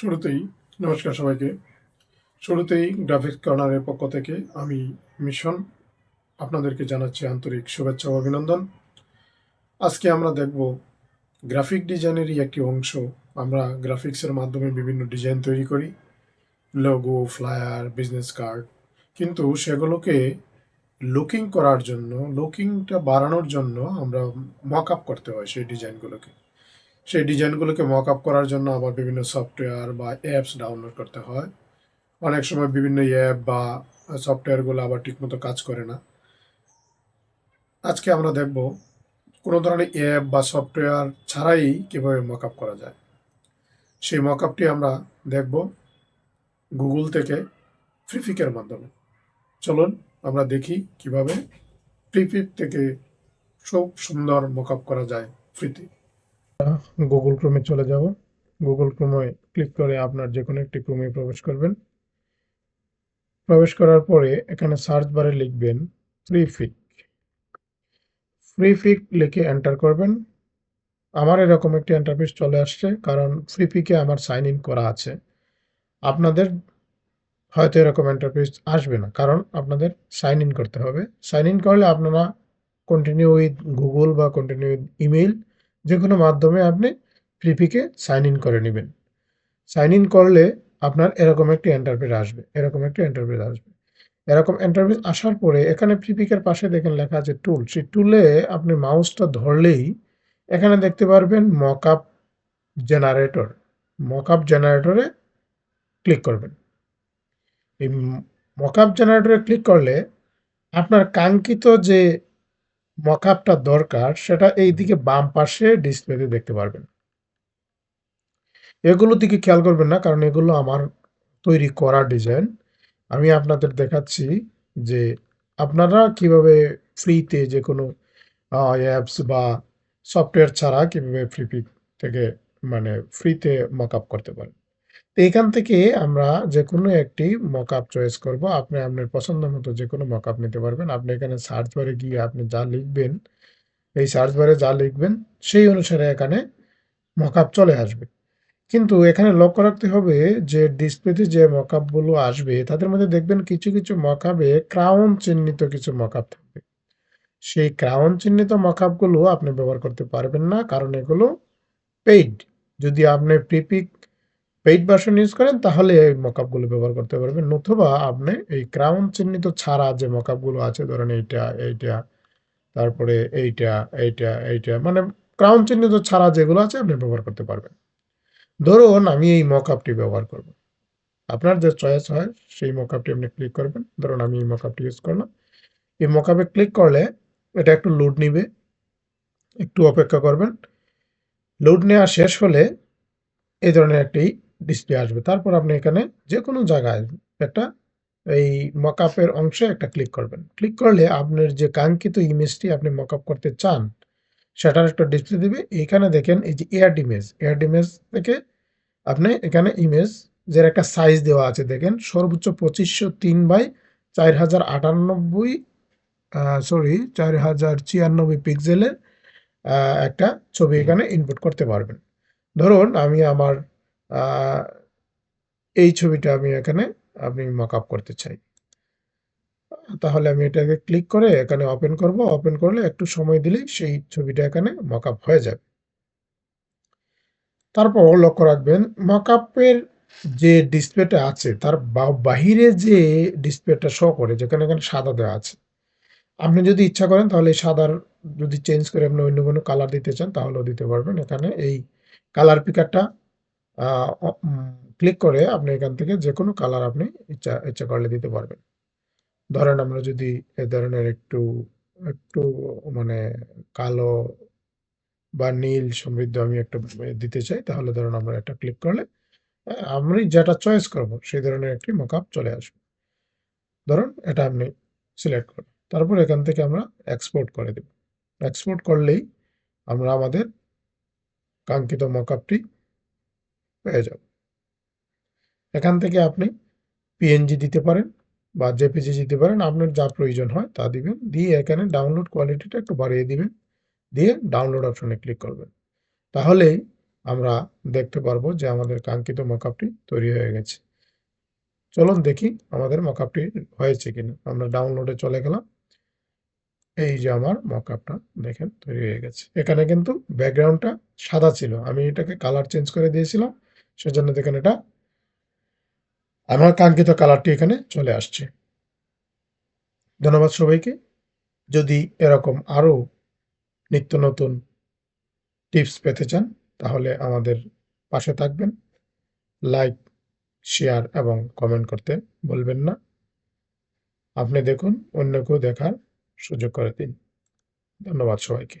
শুরুতেই নমস্কার সবাইকে। শুরুতেই গ্রাফিক্স কর্নারের পক্ষ থেকে আমি মিশন আপনাদেরকে জানাচ্ছি আন্তরিক শুভেচ্ছা ও অভিনন্দন। আজকে আমরা দেখব গ্রাফিক ডিজাইনেরই একটি অংশ। আমরা গ্রাফিক্সের মাধ্যমে বিভিন্ন ডিজাইন তৈরি করি, লোগো, ফ্লায়ার, বিজনেস কার্ড। কিন্তু সেগুলোকে লুকিং করার জন্য, লুকিংটা বাড়ানোর জন্য আমরা মক আপ করতে হয় সেই ডিজাইনগুলোকে মক আপ করার জন্য আবার বিভিন্ন সফটওয়্যার বা অ্যাপস ডাউনলোড করতে হয়। অনেক সময় বিভিন্ন অ্যাপ বা সফটওয়্যারগুলো আবার ঠিকমতো কাজ করে না। আজকে আমরা দেখব কোনো ধরনের অ্যাপ বা সফটওয়্যার ছাড়াই কীভাবে মকআপ করা যায়। সেই মকআপটি আমরা দেখব গুগল থেকে ফ্রিপিকের মাধ্যমে। চলুন আমরা দেখি কিভাবে ফ্রিপিক থেকে খুব সুন্দর মকআপ করা যায় ফ্রিতে। গুগল ক্রোমে চলে যাব। গুগল ক্রোমে ক্লিক করে আপনার যে কোনো একটি ক্রোমে প্রবেশ করবেন। প্রবেশ করার পরে এখানে সার্চ বারে লিখবেন ফ্রিপিক। ফ্রিপিক লিখে এন্টার করবেন। আমার এরকম একটি ইন্টারফেস চলে আসছে, কারণ ফ্রিপিকে আমার সাইন ইন করা আছে। আপনাদের হয়তো এরকম ইন্টারফেস আসবে না, কারণ আপনাদের সাইন ইন করতে হবে। সাইন ইন করলে আপনারা কন্টিনিউ উইথ গুগল বা কন্টিনিউ উইথ ইমেইল যে কোনো মাধ্যমে আপনি ফ্রিপিকে সাইন ইন করে নেবেন। সাইন ইন করলে আপনার এরকম একটি ইন্টারফেস আসবে। এরকম ইন্টারফেস আসার পরে এখানে ফ্রিপিকের পাশে দেখেন লেখা আছে টুল। সেই টুলে আপনি মাউসটা ধরলেই এখানে দেখতে পারবেন মকআপ জেনারেটর। মকআপ জেনারেটরে ক্লিক করবেন। এই মকআপ জেনারেটরে ক্লিক করলে আপনার কাঙ্ক্ষিত যে মকআপটা দরকার সেটা এইদিকে বাম পাশে ডিসপ্লেতে দেখতে পারবেন। এগুলো দিকে খেয়াল করবেন না, কারণ এগুলো আমার তৈরি করা ডিজাইন। আমি আপনাদের দেখাচ্ছি যে আপনারা কিভাবে ফ্রিতে যে কোনো অ্যাপস বা সফটওয়্যার ছাড়া কিভাবে ফ্রিপিক থেকে মানে ফ্রিতে মকআপ করতে পারেন। তো এখান থেকে আমরা যে কোনো একটি মকআপ চয়েস করব। আপনি আপনার পছন্দ মতো যে কোনো মকআপ নিতে পারবেন। আপনি এখানে সার্চ বারে গিয়ে আপনি যা লিখবেন, এই সার্চ বারে যা লিখবেন সেই অনুসারে এখানে মকআপ চলে আসবে। কিন্তু এখানে লক্ষ্য রাখতে হবে যে ডিসপ্লেতে যে মকআপগুলো আসবে তাদের মধ্যে দেখবেন কিছু কিছু মকআপে ক্রাউন চিহ্নিত কিছু মকআপ থাকবে। সেই ক্রাউন চিহ্নিত মকআপগুলো আপনি ব্যবহার করতে পারবেন না, কারণ এগুলো পেইড। যদি আপনি প্রিপিক পেইড ভার্সন ইউজ করেন তাহলে এই মকআপগুলো ব্যবহার করতে পারবেন, নতুবা আপনি এই ক্রাউন চিহ্নিত ছাড়া যে মকআপগুলো আছে, ধরেন এইটা তারপরে এইটা মানে ক্রাউন চিহ্নিত ছাড়া যেগুলো আছে আপনি ব্যবহার করতে পারবেন। ধরুন আমি এই মকআপটি ব্যবহার করব। আপনার যে চয়েস হয় সেই মকআপটি আপনি ক্লিক করবেন। ধরুন আমি এই মকআপটি ইউজ করলাম। এই মকআপে ক্লিক করলে এটা একটু লোড নিবে, একটু অপেক্ষা করবেন। লোড নেওয়া শেষ হলে এই ধরনের একটি ডিসপ্লে আসবে। তারপর আপনি এখানে যে কোনো জায়গায় একটা এই মকআপের অংশে একটা ক্লিক করবেন। ক্লিক করলে আপনার যে কাঙ্ক্ষিত ইমেজটি আপনি মকআপ করতে চান সেটার একটা ডিসপ্লে দিবে। এখানে দেখেন এই যে এয়ার ইমেজ থেকে আপনি এখানে ইমেজ যের একটা সাইজ দেওয়া আছে, দেখেন সর্বোচ্চ 2503/4096 পিক্সেলের একটা ছবি এখানে ইনপুট করতে পারবেন। ধরুন আমি আমার এই ছবিটা আমি এখানে আপনি মকআপ করতে চাই, তাহলে আমি এটাকে ক্লিক করে এখানে ওপেন করব। ওপেন করলে একটু সময় দিলেই সেই ছবিটা এখানে মকআপ হয়ে যাবে। তারপর লক্ষ্য রাখবেন মকআপের যে ডিসপ্লেটা আছে তার বাহিরে যে ডিসপ্লেটা শো করে, যেখানে এখানে সাদা দেওয়া আছে, আপনি যদি ইচ্ছা করেন তাহলে সাদার যদি চেঞ্জ করে আপনি অন্য কোনো কালার দিতে চান তাহলেও দিতে পারবেন। এখানে এই কালার পিকারটা ক্লিক করে আপনি এখান থেকে যে কোনো কালার আপনি ইচ্ছা করলে দিতে পারবেন। ধরেন আমরা যদি এ ধরনের একটু একটু মানে কালো বা নীল সমৃদ্ধ আমি একটা দিতে চাই, তাহলে ধরুন আমরা এটা ক্লিক করলে আমি যেটা চয়েস করব সেই ধরনের একটি মকআপ চলে আসবে। ধরুন এটা আপনি সিলেক্ট করুন, তারপর এখান থেকে আমরা এক্সপোর্ট করে দেব। এক্সপোর্ট করলেই আমরা আমাদের কাঙ্ক্ষিত মকআপটি পেয়ে যাব। এখান থেকে আপনি পিএনজি দিতে পারেন বা জেপিজি দিতে পারেন, আপনার যা প্রয়োজন হয় তা দিবেন। দিয়ে এখানে ডাউনলোড কোয়ালিটিটা একটু বাড়িয়ে দিবেন, দিয়ে ডাউনলোড অপশনে ক্লিক করবেন। তাহলেই আমরা দেখতে পারবো যে আমাদের কাঙ্ক্ষিত মকআপটি তৈরি হয়ে গেছে। চলুন দেখি আমাদের মকআপটি হয়েছে কিনা। আমরা ডাউনলোডে চলে গেলাম। এই যে আমার মকআপটা দেখেন তৈরি হয়ে গেছে। এখানে কিন্তু ব্যাকগ্রাউন্ডটা সাদা ছিল। আমি এটাকে কালার চেঞ্জ করে দিয়েছিলাম। সেজন্য দেখেন এটা আমার কাঙ্ক্ষিত কালারটি এখানে চলে আসছে। ধন্যবাদ সবাইকে। যদি এরকম আরো নিত্য নতুন টিপস পেতে চান তাহলে আমাদের পাশে থাকবেন। লাইক, শেয়ার এবং কমেন্ট করতে ভুলবেন না। আপনি দেখুন, অন্যকেও দেখার সুযোগ করে দিন। ধন্যবাদ সবাইকে।